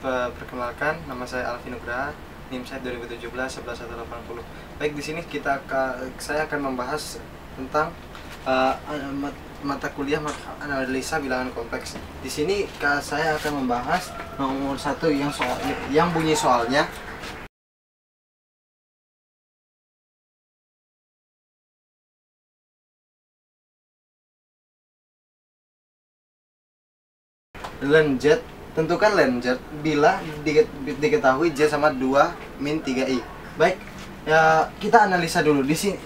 Perkenalkan, nama saya Alvin Nugraha, NIM saya 2017 11180. Baik, di sini saya akan membahas tentang mata kuliah analisa bilangan kompleks. Di sini saya akan membahas nomor 1 yang bunyi soalnya len Z. Tentukan len Z bila diketahui Z sama 2 min 3i. Baik, ya, kita analisa dulu. Di sini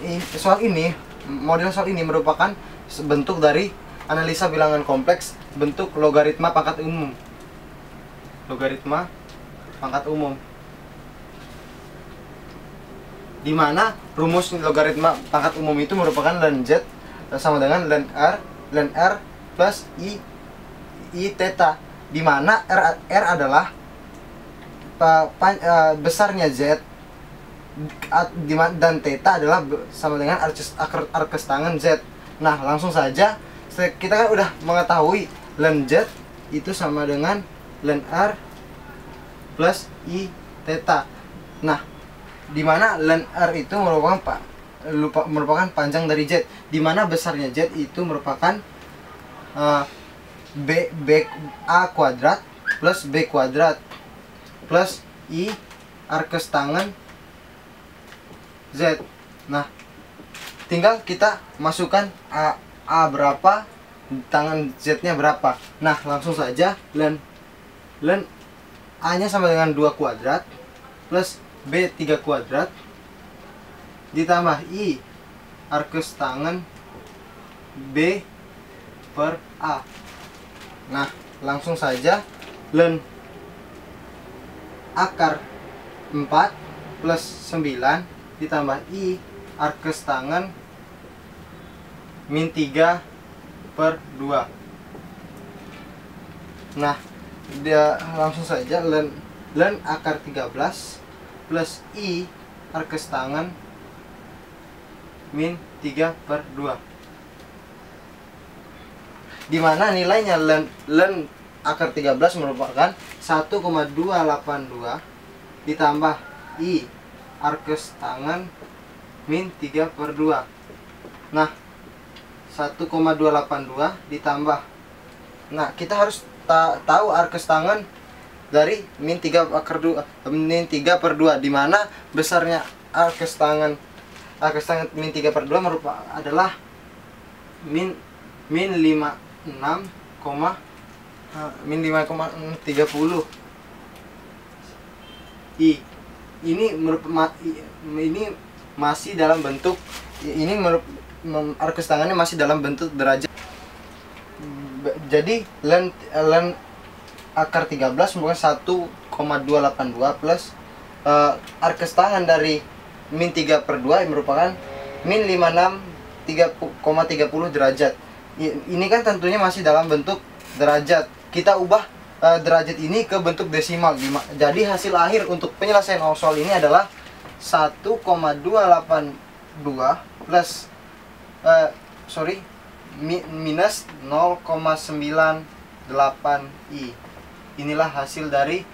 model soal ini merupakan bentuk dari analisa bilangan kompleks bentuk logaritma pangkat umum. Logaritma pangkat umum. Di mana rumus logaritma pangkat umum itu merupakan len Z sama dengan len R plus I theta, di mana R adalah besarnya Z dan theta adalah sama dengan arkes tangan Z. Nah, langsung saja kita kan udah mengetahui len Z itu sama dengan len R plus I theta. Nah, di mana len R itu merupakan panjang dari Z, di mana besarnya Z itu merupakan A kuadrat plus B kuadrat plus I arkes tangan Z. Nah, tinggal kita masukkan A berapa, tangan Z nya berapa. Nah, langsung saja len A nya sama dengan 2 kuadrat plus B 3 kuadrat ditambah I arkes tangan B per A. Nah, langsung saja len akar 4 plus 9 ditambah I arkes tangan min 3 per 2. Nah, dia langsung saja len akar 13 plus I arkes tangan min 3 per 2, di mana nilainya len akar 13 merupakan 1,282 ditambah I arkes tangan min 3 per 2. Nah, 1,282 ditambah, nah, kita harus tahu arkes tangan dari min 3 per 2, di mana besarnya arkes tangan min 3 per 2 adalah min 5,30 I. Ini masih dalam bentuk arkes tangannya masih dalam bentuk derajat. Jadi len akar 13 merupakan 1,282 plus arkes tangan dari min 3 per 2 merupakan min 56,30 derajat. Ini kan tentunya masih dalam bentuk derajat. Kita ubah derajat ini ke bentuk desimal. Jadi hasil akhir untuk penyelesaian soal ini adalah 1,282 plus minus 0,98i. Inilah hasil dari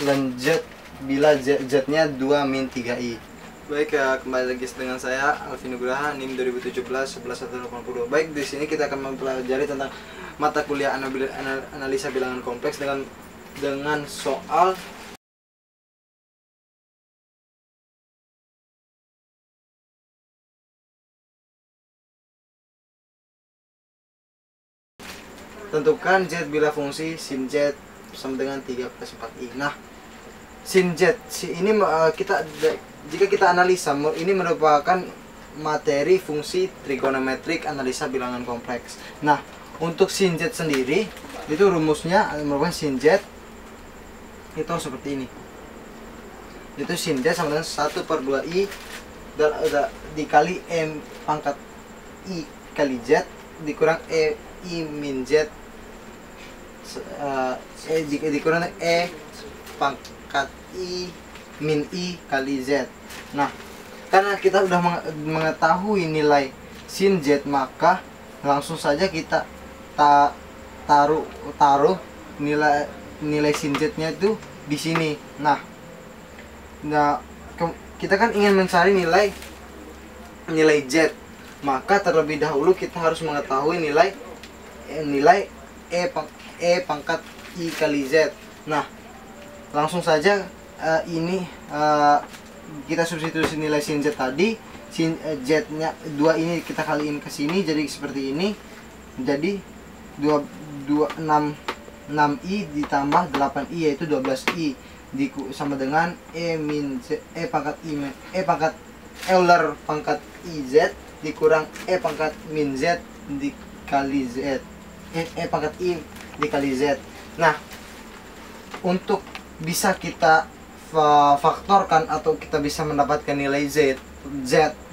len Z bila Z-nya 2 min 3i. Baik, kembali lagi dengan saya Alvin Nugraha, NIM 2017 11180. Baik, di sini kita akan mempelajari tentang mata kuliah analisa bilangan kompleks dengan soal tentukan Z bila fungsi sin Z sama dengan 3 plus 4i. Nah, sin Z ini jika kita analisa, ini merupakan materi fungsi trigonometrik analisa bilangan kompleks. Nah, untuk sin Z sendiri itu rumusnya merupakan sin Z itu seperti ini. Itu sin Z sama dengan 1 per 2i dikali M pangkat I kali Z dikurang I min Z dikurang E pangkat I min I kali Z. Nah, karena kita sudah mengetahui nilai sin Z, maka langsung saja kita taruh nilai nilai sin z-nya itu di sini. Nah, kita kan ingin mencari nilai z, maka terlebih dahulu kita harus mengetahui nilai e pangkat i kali z. Nah, langsung saja ini kita substitusi nilai sin z tadi. Sin z-nya 2 ini kita kaliin ke sini jadi seperti ini. Jadi 6i ditambah 8i yaitu 12i sama dengan e pangkat Euler pangkat iz dikurang e pangkat min z dikali z, e pangkat i dikali z. Nah, untuk bisa kita faktorkan atau kita bisa mendapatkan nilai z,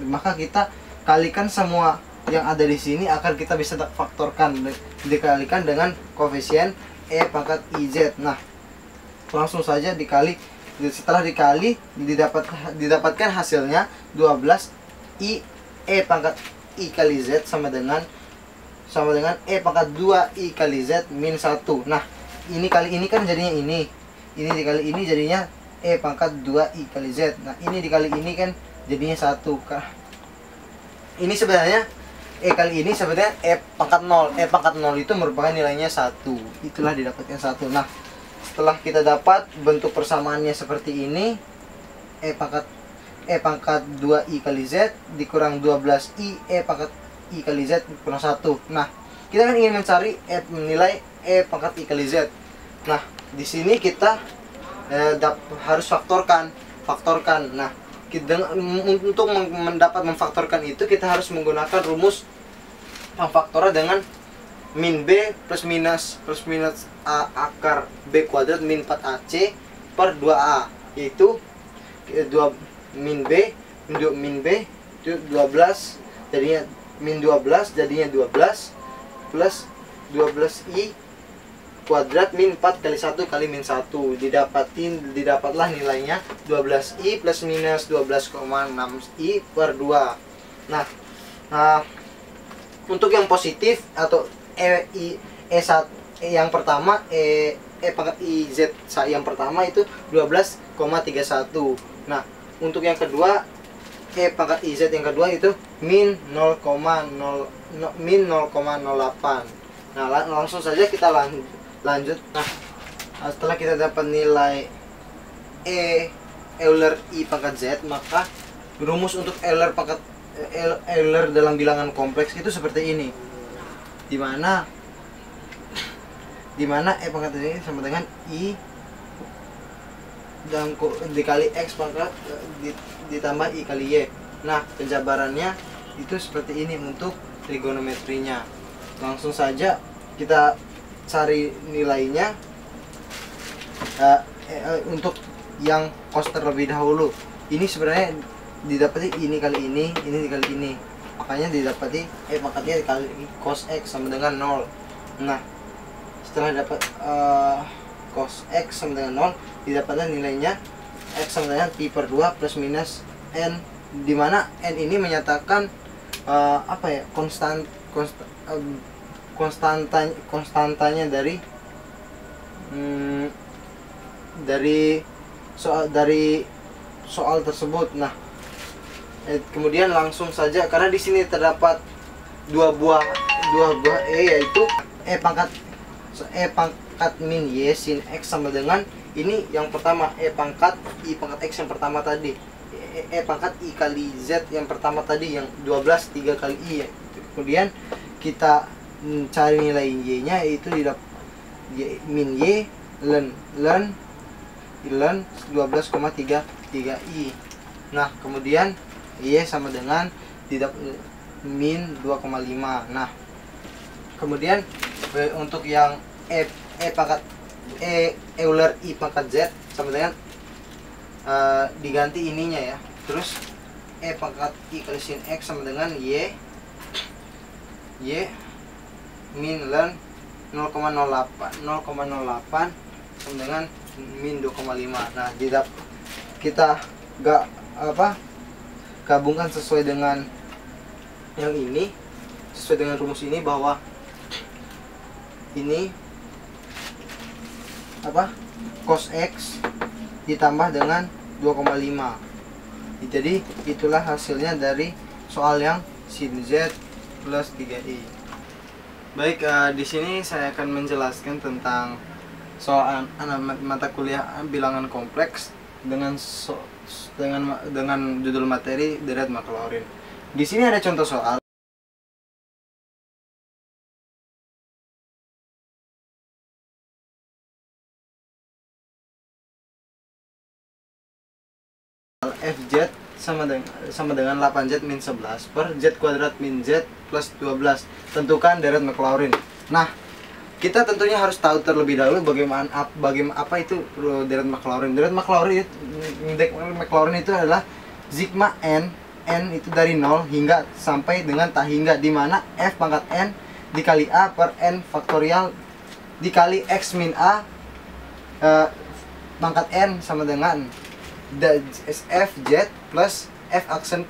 maka kita kalikan semua yang ada di sini akan kita bisa faktorkan dikalikan dengan koefisien e pangkat iz. Nah, langsung saja dikali, setelah dikali didapatkan hasilnya 12i e pangkat i kali z sama dengan e pangkat 2i kali z min 1. Nah, ini kali ini kan jadinya ini dikali ini jadinya e pangkat 2i kali z. Nah, ini dikali ini kan jadinya 1. Ini sebenarnya e kali ini sebenarnya e pangkat 0. E pangkat 0 itu merupakan nilainya 1. Itulah didapatkan 1. Nah, setelah kita dapat bentuk persamaannya seperti ini, e pangkat 2i kali z dikurang 12i e pangkat i kali z kurang 1. Nah, kita kan ingin mencari nilai e pangkat i kali z. Nah, di sini kita harus faktorkan. Nah, untuk memfaktorkan itu kita harus menggunakan rumus pengfaktoran dengan min b plus minus a akar b kuadrat min 4ac per 2a, yaitu min b itu 12 jadinya min 12 jadinya 12 plus 12i kuadrat min 4 kali 1 kali min 1 didapatlah nilainya 12i plus minus 12,6i per 2. Nah, untuk yang positif atau yang pertama pangkat iz yang pertama itu 12,31. Nah, untuk yang kedua pangkat iz yang kedua itu min 0,08. Nah, langsung saja kita lanjut. Nah, setelah kita dapat nilai Euler i pangkat z, maka rumus untuk Euler dalam bilangan kompleks itu seperti ini, dimana e pangkat z ini sama dengan i dan dikali x pangkat ditambah i kali y. Nah, penjabarannya itu seperti ini untuk trigonometrinya. Langsung saja kita cari nilainya. Untuk yang cos terlebih dahulu, ini sebenarnya didapati ini kali ini dikali ini, makanya didapati pangkatnya dikali cos x sama dengan 0. Nah, setelah dapat cos x sama dengan 0, didapatkan nilainya x sama dengan pi per 2 plus minus n, dimana n ini menyatakan konstantanya dari soal tersebut. Nah, kemudian langsung saja, karena di sini terdapat dua buah yaitu e pangkat min y sin x sama dengan ini yang pertama e pangkat i pangkat x yang pertama tadi, e pangkat i kali z yang pertama tadi yang 12 3 kali i. Kemudian kita cari nilai y nya, yaitu min y ln 12,33i. Nah, kemudian y sama dengan min 2,5. Nah, kemudian untuk yang Euler i pangkat z sama dengan diganti ininya ya, terus e pangkat i kali sin x sama dengan y min ln 0,08 sama dengan min 2,5. Nah, kita gabungkan sesuai dengan yang ini, sesuai dengan rumus ini, bahwa ini apa cos X ditambah dengan 2,5. Jadi itulah hasilnya dari soal yang sin Z plus 3i. Baik, di sini saya akan menjelaskan tentang soal mata kuliah bilangan kompleks dengan dengan judul materi deret Maclaurin. Di sini ada contoh soal. Fz sama dengan 8z min 11 per z kuadrat min z plus 12. Tentukan deret Maclaurin. Nah, kita tentunya harus tahu terlebih dahulu bagaimana apa itu deret Maclaurin. Deret Maclaurin itu adalah sigma n itu dari 0 hingga sampai dengan tak hingga, di mana f pangkat n dikali a per n faktorial dikali x min a pangkat n sama dengan fz plus f aksen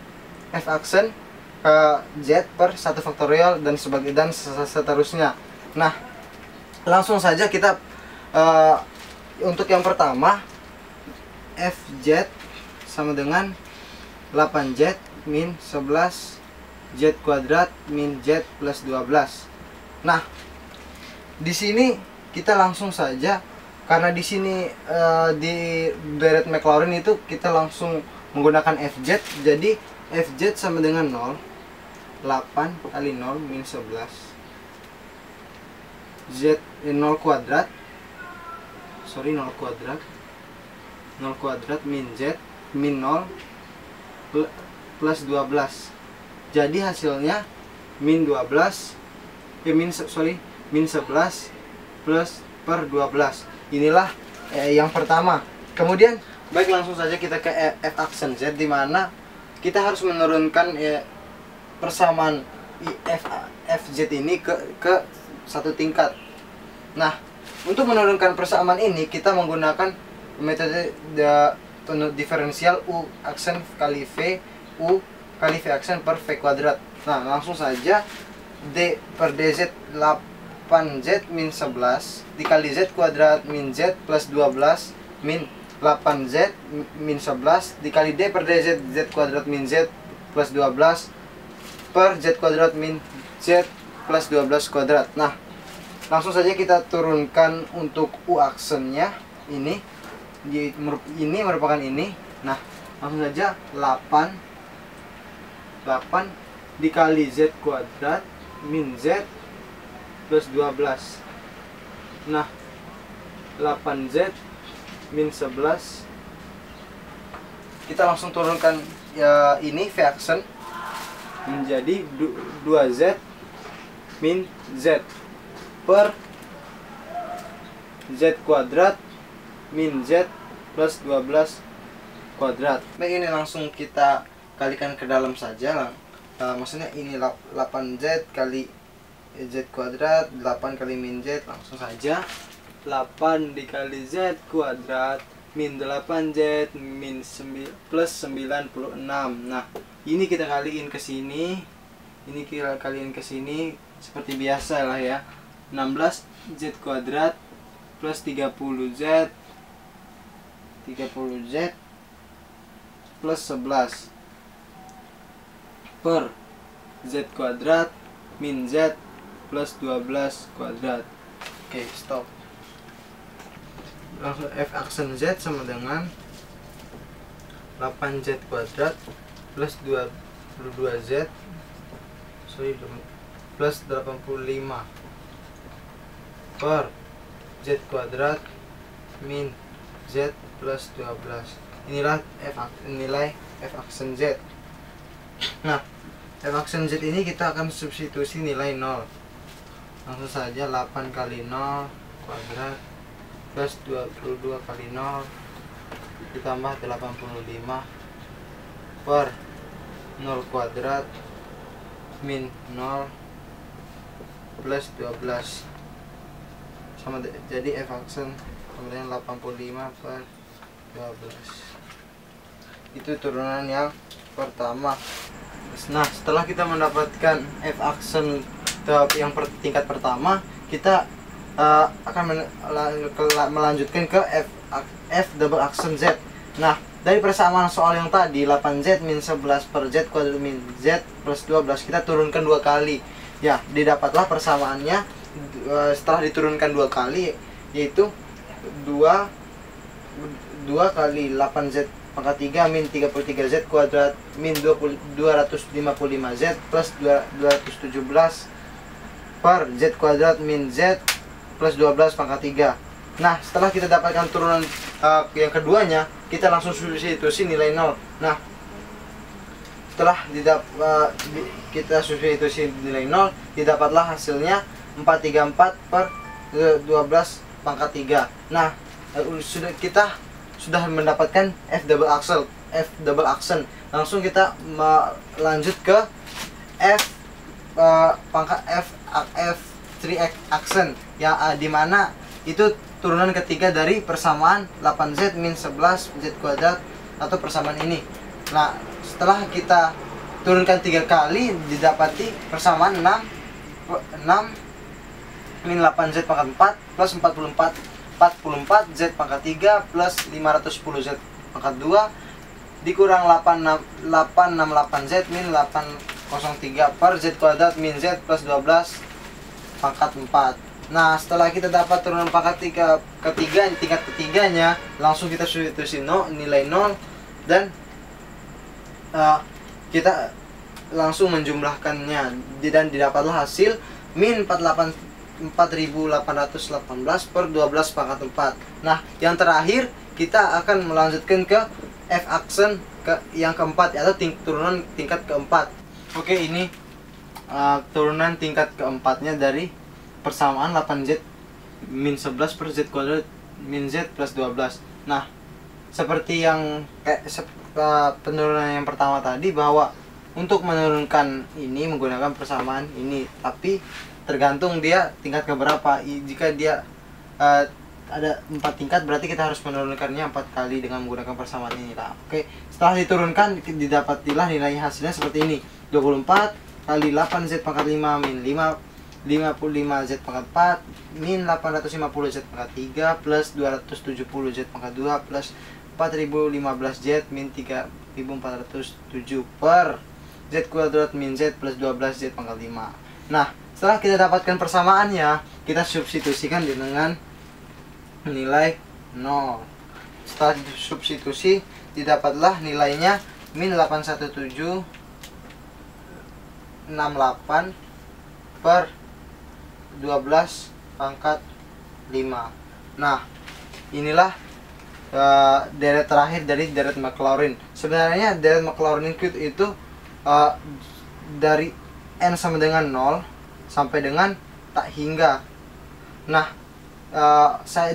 z per 1 faktorial dan seterusnya. Nah, langsung saja kita untuk yang pertama fz sama dengan 8z min 11 z kuadrat min z plus 12. Nah, di sini kita langsung saja, karena di sini di deret Maclaurin itu kita langsung menggunakan fz, jadi fz sama dengan 0, 8 kali 0 min 11 z 0 kuadrat min z min 0 plus 12. Jadi hasilnya min 11 min 11 plus per 12. Inilah yang pertama. Kemudian baik, langsung saja kita ke f aksen z, di mana kita harus menurunkan persamaan fz ini ke satu tingkat. Nah, untuk menurunkan persamaan ini kita menggunakan metode diferensial u aksen kali v aksen per v kuadrat. Nah, langsung saja d per dz 8z min 11 dikali z kuadrat min z plus 12 min 8z min 11 dikali d per dz z kuadrat min z plus 12 per z kuadrat min z plus 12 kuadrat. Nah, langsung saja kita turunkan untuk u aksennya ini merupakan ini. Nah, langsung saja 8 dikali z kuadrat min z plus 12. Nah, 8z min 11 kita langsung turunkan ini v aksen menjadi 2z min z per z kuadrat min z plus 12 kuadrat. Nah, ini langsung kita kalikan ke dalam saja. Maksudnya ini 8z kali z kuadrat, 8 kali min z, langsung saja 8 dikali z kuadrat min 8z min plus 96. Nah, ini kita kaliin ke sini, ini kita kaliin ke sini seperti biasa lah ya. 16z kuadrat plus 30z plus 11 per z kuadrat min z plus 12 kuadrat. Oke, stop. Langsung f aksen z sama dengan 8z kuadrat plus 22z plus 85 per z kuadrat min z plus 12. Inilah nilai f aksen z. Nah, f aksen z ini kita akan substitusi nilai 0. Langsung saja 8 kali 0 kuadrat plus 22 kali 0 ditambah 85 per 0 kuadrat min 0 plus 12 sama jadi f aksen sama dengan 85 per 12. Itu turunan yang pertama. Nah, setelah kita mendapatkan f aksen yang tingkat pertama, kita akan melanjutkan ke f double aksen z. Nah, dari persamaan soal yang tadi 8z min 11 per z kuadrat min z plus 12 kita turunkan 2 kali. Ya, didapatlah persamaannya setelah diturunkan 2 kali, yaitu 2 kali 8z pangkat 3 min 33z kuadrat min 255z plus 217 per z kuadrat min z plus 12 pangkat 3. Nah, setelah kita dapatkan turunan yang keduanya, kita langsung substitusi nilai 0. Nah, setelah kita substitusi nilai 0, didapatlah hasilnya 434 per 12 pangkat 3. Nah, kita sudah mendapatkan f double aksen. Langsung kita lanjut ke f3 aksen, yang dimana itu turunan ketiga dari persamaan 8z min 11 z kuadrat atau persamaan ini. Nah, setelah kita turunkan 3 kali, didapati persamaan 6 min 8z pangkat 4 plus 44 z pangkat 3 plus 510 z pangkat 2 dikurang 868 z min 803 per z kuadrat min z plus 12 pangkat 4. Nah, setelah kita dapat turunan pangkat tingkat ketiganya, langsung kita substitusi nilai 0 dan kita langsung menjumlahkannya, dan didapatlah hasil min 4818 per 12 pangkat 4. Nah, yang terakhir kita akan melanjutkan ke f aksen yang keempat, atau turunan tingkat keempat. Oke, ini turunan tingkat keempatnya dari persamaan 8z min 11 per z kuadrat min z plus 12. Nah, seperti yang penurunan yang pertama tadi, bahwa untuk menurunkan ini menggunakan persamaan ini, tapi tergantung dia tingkat keberapa. Jika dia ada 4 tingkat, berarti kita harus menurunkannya 4 kali dengan menggunakan persamaan ini lah. Oke, setelah diturunkan, didapatilah nilai hasilnya seperti ini: 24 kali 8z pangkat 5 min 55z pangkat 4 min 850z pangkat 3 plus 270z pangkat 2 plus 4015z min 3407 per z kuadrat min z plus 12z pangkat 5. Nah, setelah kita dapatkan persamaannya, kita substitusikan dengan nilai 0. Setelah disubstitusi, didapatlah nilainya min 81768 per 12 pangkat 5. Nah, inilah deret terakhir dari deret Maclaurin. Sebenarnya deret Maclaurin itu dari n sama dengan 0 sampai dengan tak hingga. Nah,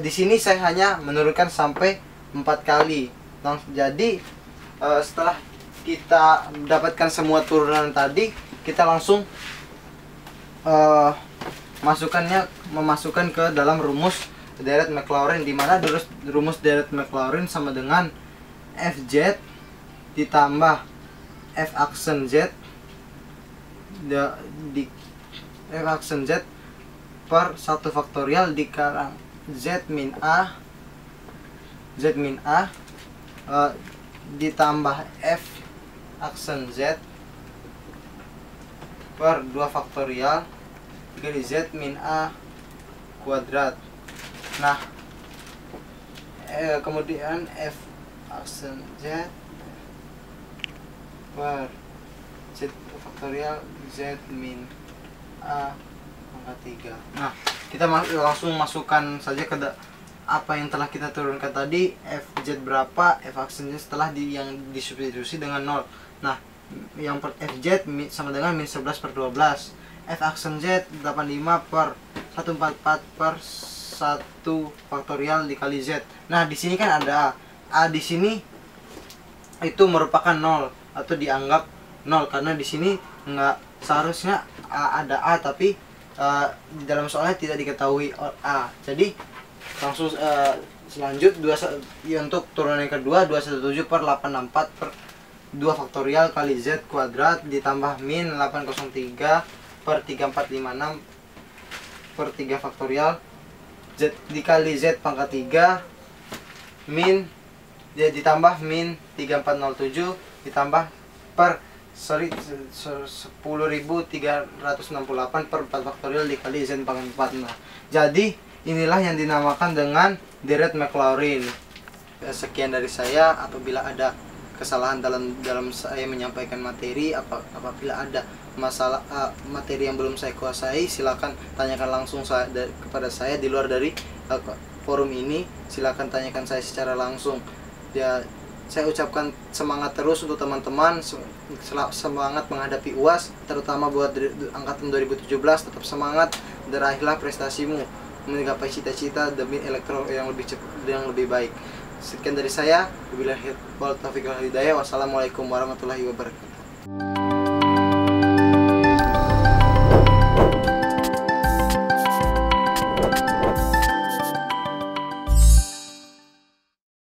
di sini saya hanya menurunkan sampai 4 kali. Jadi setelah kita mendapatkan semua turunan tadi, kita langsung memasukkan ke dalam rumus deret Maclaurin, di mana rumus deret Maclaurin sama dengan fz ditambah f aksen z f aksen z per 1 faktorial dikurang z min a ditambah f aksen z per 2 faktorial dikali z min a kuadrat. Nah, kemudian f aksen z per z faktorial z min a pangkat 3. Nah, kita langsung masukkan saja ke apa yang telah kita turunkan tadi, fz berapa, f aksen z setelah yang disubstitusi dengan 0. Nah, yang fz sama dengan min 11 per 12, f aksen z 85 per 144 per 1 faktorial dikali z. Nah, di sini kan ada a di sini itu merupakan 0 atau dianggap 0 karena di sini nggak seharusnya ada a, tapi di dalam soalnya tidak diketahui a. Jadi langsung untuk turunan yang kedua 217 per 864 per 2 faktorial kali z kuadrat ditambah min 803 per 3456 per 3 faktorial Z dikali Z pangkat 3 min dia ditambah min 3407 ditambah per 10.368 per 4 faktorial dikali Z pangkat 4. Nah, jadi inilah yang dinamakan dengan deret Maclaurin. Sekian dari saya. Apabila ada kesalahan dalam saya menyampaikan materi, apabila ada masalah materi yang belum saya kuasai, silakan tanyakan langsung kepada saya di luar dari forum ini. Silakan tanyakan saya secara langsung. Ya, saya ucapkan semangat terus untuk teman-teman, semangat menghadapi UAS, terutama buat angkatan 2017. Tetap semangat, raihlah prestasimu, menggapai cita-cita demi elektro yang lebih baik. Sekian dari saya. Wabillahi taufiq wal hidayah. Wassalamualaikum warahmatullahi wabarakatuh.